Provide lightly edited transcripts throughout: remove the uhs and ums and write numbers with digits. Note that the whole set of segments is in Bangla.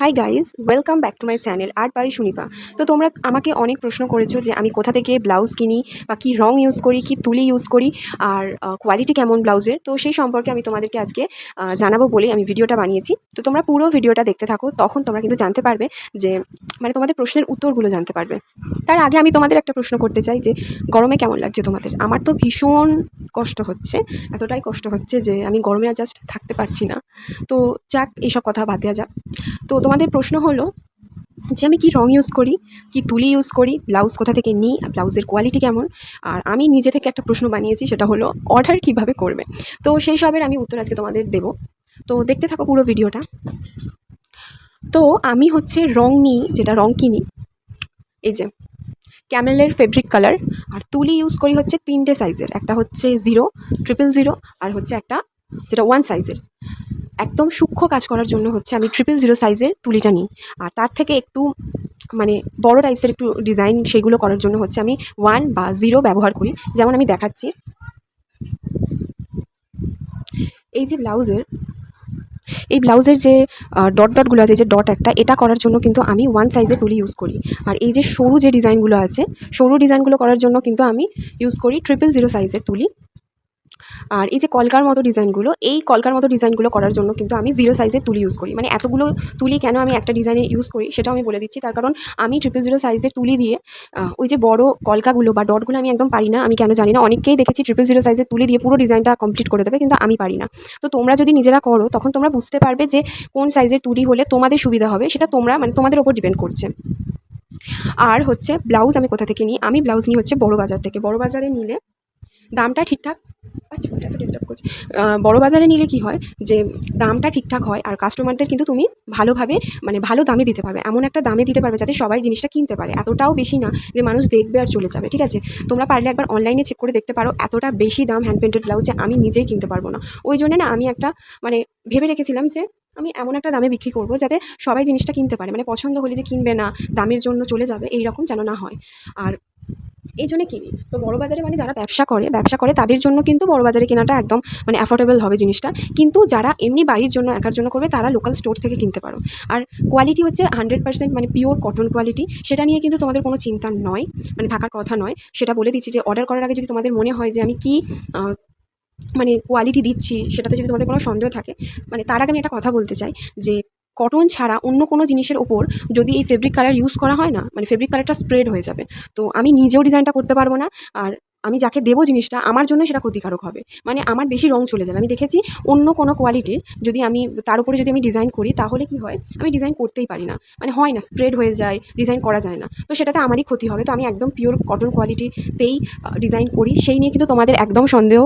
High guys, welcome back to my channel art by Sunipa. তো তোমরা আমাকে অনেক প্রশ্ন করেছো যে আমি কোথা থেকে ব্লাউজ কিনি বা কী রং ইউজ করি, কী তুলি ইউজ করি, আর কোয়ালিটি কেমন ব্লাউজের। তো সেই সম্পর্কে আমি তোমাদেরকে আজকে জানাবো বলেই আমি ভিডিওটা বানিয়েছি। তো তোমরা পুরো ভিডিওটা দেখতে থাকো, তখন তোমরা কিন্তু জানতে পারবে যে তোমাদের প্রশ্নের উত্তরগুলো জানতে পারবে। তার আগে আমি তোমাদের একটা প্রশ্ন করতে চাই যে গরমে কেমন লাগছে তোমাদের। আমার তো ভীষণ কষ্ট হচ্ছে, এতটাই কষ্ট হচ্ছে যে আমি গরমে আর জাস্ট থাকতে পারছি না। তো যাক, এইসব কথা বাদ দেওয়া যাক। তো তোমাদের প্রশ্ন হলো যে আমি কি রং ইউজ করি, কি তুলি ইউজ করি, ব্লাউজ কোথা থেকে নিই, ব্লাউজের কোয়ালিটি কেমন। আর আমি নিজে থেকে একটা প্রশ্ন বানিয়েছি, সেটা হলো অর্ডার কিভাবে করবে। তো সেই সবের আমি উত্তর আজকে তোমাদের দেবো। তো দেখতে থাকো পুরো ভিডিওটা। তো আমি হচ্ছে রং নিই, যেটা রং কিনি, এই যে ক্যামেলের ফেব্রিক কালার। আর তুলি ইউজ করি হচ্ছে 3টে সাইজের, একটা হচ্ছে 0, 000, আর হচ্ছে একটা যেটা 1 সাইজের। একদম সূক্ষ্ম কাজ করার জন্য হচ্ছে আমি 000 সাইজের তুলিটা নিই। আর তার থেকে একটু বড় টাইপসের একটু ডিজাইন, সেগুলো করার জন্য হচ্ছে আমি 1 বা 0 ব্যবহার করি। যেমন আমি দেখাচ্ছি, এই যে ব্লাউজের যে ডটগুলো আছে, যে ডট একটা, এটা করার জন্য কিন্তু আমি 1 সাইজের তুলি ইউজ করি। আর এই যে সরু যে ডিজাইনগুলো আছে, সরু ডিজাইনগুলো করার জন্য কিন্তু আমি ইউজ করি 000 সাইজের তুলি। আর এই যে কলকার মতো ডিজাইনগুলো করার জন্য কিন্তু আমি 0 সাইজের তুলি ইউজ করি। এতগুলো তুলি কেন আমি একটা ডিজাইনে ইউজ করি সেটাও আমি বলে দিচ্ছি। তার কারণ আমি 000 সাইজের তুলি দিয়ে ওই যে বড় কলকাগুলো বা ডটগুলো আমি একদম পারি না। আমি কেন জানি না, অনেককেই দেখেছি 000 সাইজের তুলি দিয়ে পুরো ডিজাইনটা কমপ্লিট করে দেবে, কিন্তু আমি পারি না। তো তোমরা যদি নিজেরা করো, তখন তোমরা বুঝতে পারবে যে কোন সাইজের তুলি হলে তোমাদের সুবিধা হবে। সেটা তোমরা তোমাদের ওপর ডিপেন্ড করছে। আর হচ্ছে ব্লাউজ আমি কোথা থেকে নিই, আমি ব্লাউজ নিই হচ্ছে বড় বাজার থেকে। বড় বাজারে নিলে দামটা ঠিকঠাক, চুলটা তো ডিস্টার্ব করছে। বড় বাজারে নিলে কি হয় যে দামটা ঠিকঠাক হয়, আর কাস্টমারদের কিন্তু তুমি ভালোভাবে ভালো দামে দিতে পারবে। এমন একটা দামে দিতে পারবে যাতে সবাই জিনিসটা কিনতে পারে। এতটাও বেশি না যে মানুষ দেখবে আর চলে যাবে, ঠিক আছে। তোমরা পারলে একবার অনলাইনে চেক করে দেখতে পারো, এতটা বেশি দাম হ্যান্ড পেন্টেড ব্লাউজে আমি নিজেই কিনতে পারবো না। ওই জন্য না আমি একটা ভেবে রেখেছিলাম যে আমি এমন একটা দামে বিক্রি করবো যাতে সবাই জিনিসটা কিনতে পারে। পছন্দ হলে যে কিনবে না, দামের জন্য চলে যাবে, এইরকম যেন না হয়। আর এই জন্য কিনি। তো বড় বাজারে যারা ব্যবসা করে তাদের জন্য কিন্তু বড় বাজারে কেনাটা একদম অ্যাফোর্ডেবল হবে জিনিসটা। কিন্তু যারা এমনি বাড়ির জন্য, একার জন্য করবে, তারা লোকাল স্টোর থেকে কিনতে পারো। আর কোয়ালিটি হচ্ছে 100% পিওর কটন কোয়ালিটি। সেটা নিয়ে কিন্তু তোমাদের কোনো চিন্তা নয়, থাকার কথা নয়। সেটা বলে দিচ্ছি যে অর্ডার করার আগে যদি তোমাদের মনে হয় যে আমি কি কোয়ালিটি দিচ্ছি, সেটাতে যদি তোমাদের কোনো সন্দেহ থাকে, তার আগে আমি একটা কথা বলতে চাই যে কটন ছাড়া অন্য কোনো জিনিসের ওপর যদি এই ফেব্রিক কালার ইউজ করা হয় না, ফেব্রিক কালারটা স্প্রেড হয়ে যাবে। তো আমি নিজেও ডিজাইনটা করতে পারবো না, আর আমি যাকে দেবো জিনিসটা, আমার জন্য সেটা ক্ষতিকারক হবে। আমার বেশি রং চলে যাবে। আমি দেখেছি অন্য কোনো কোয়ালিটির যদি আমি তার উপরে যদি আমি ডিজাইন করি, তাহলে কি হয়, আমি ডিজাইন করতেই পারি না, হয় না, স্প্রেড হয়ে যায়, ডিজাইন করা যায় না। তো সেটাতে আমারই ক্ষতি হবে। তো আমি একদম পিওর কটন কোয়ালিটিতেই ডিজাইন করি। সেই নিয়ে কিন্তু তোমাদের একদম সন্দেহ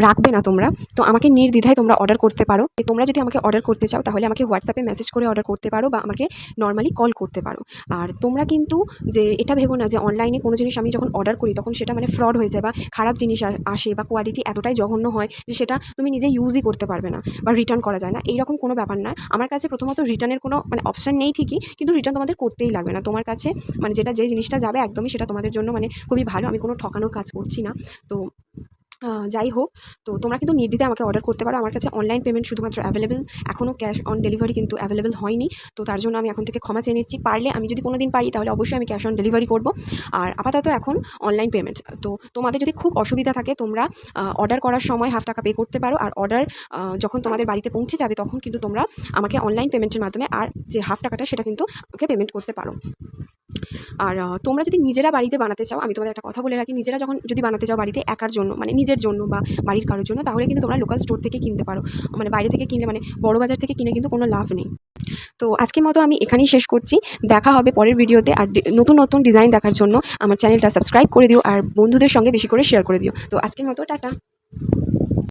রাখবে না তোমরা। তো আমাকে নির্দ্বিধায় তোমরা অর্ডার করতে পারো। তোমরা যদি আমাকে অর্ডার করতে চাও, তাহলে আমাকে হোয়াটসঅ্যাপে মেসেজ করে অর্ডার করতে পারো, বা আমাকে নর্মালি কল করতে পারো। আর তোমরা কিন্তু যে এটা ভেবো না যে অনলাইনে কোনো জিনিস আমি যখন অর্ডার করি তখন সেটা ফ্রড হয়ে যায়, বা খারাপ জিনিস আসে, বা কোয়ালিটি এতটাই জঘন্য হয় যে সেটা তুমি নিজে ইউজই করতে পারবে না, বা রিটার্ন করা যায় না। এইরকম কোনো ব্যাপার না। আমার কাছে প্রথমত রিটার্নের কোনো অপশান নেই ঠিকই, কিন্তু রিটার্ন তোমাদের করতেই লাগবে না। তোমার কাছে যেটা যে জিনিসটা যাবে একদমই সেটা তোমাদের জন্য খুবই ভালো। আমি কোনো ঠকানোর কাজ করছি না। তো যাই হোক, তো তোমরা কিন্তু নির্দ্বিধায় আমাকে অর্ডার করতে পারো। আমার কাছে অনলাইন পেমেন্ট শুধুমাত্র অ্যাভেলেবেল, এখনও ক্যাশ অন ডেলিভারি কিন্তু অ্যাভেলেবেল হয়নি। তো তার জন্য আমি এখন থেকে ক্ষমা চেয়ে নিচ্ছি। পারলে আমি যদি কোনো দিন পারি, তাহলে অবশ্যই আমি ক্যাশ অন ডেলিভারি করব। আর আপাতত এখন অনলাইন পেমেন্ট। তো তোমাদের যদি খুব অসুবিধা থাকে, তোমরা অর্ডার করার সময় ½ টাকা পে করতে পারো। আর অর্ডার যখন তোমাদের বাড়িতে পৌঁছে যাবে, তখন কিন্তু তোমরা আমাকে অনলাইন পেমেন্টের মাধ্যমে আর যে ½ টাকাটা, সেটা কিন্তু আমাকে পেমেন্ট করতে পারো। আর তোমরা যদি নিজেরা বাড়িতে বানাতে চাও, আমি তোমাদের একটা কথা বলে রাখি, নিজেরা যখন যদি বানাতে চাও বাড়িতে একার জন্য, নিজের জন্য বা বাড়ির কারোর জন্য, তাহলে কিন্তু তোমরা লোকাল স্টোর থেকে কিনতে পারো। বাইরে থেকে কিনলে, বড় বাজার থেকে কিনে কিন্তু কোনো লাভ নেই। তো আজকের মতো আমি এখানেই শেষ করছি। দেখা হবে পরের ভিডিওতে। আর নতুন নতুন ডিজাইন দেখার জন্য আমার চ্যানেলটা সাবস্ক্রাইব করে দিও, আর বন্ধুদের সঙ্গে বেশি করে শেয়ার করে দিও। তো আজকের মতো টাটা।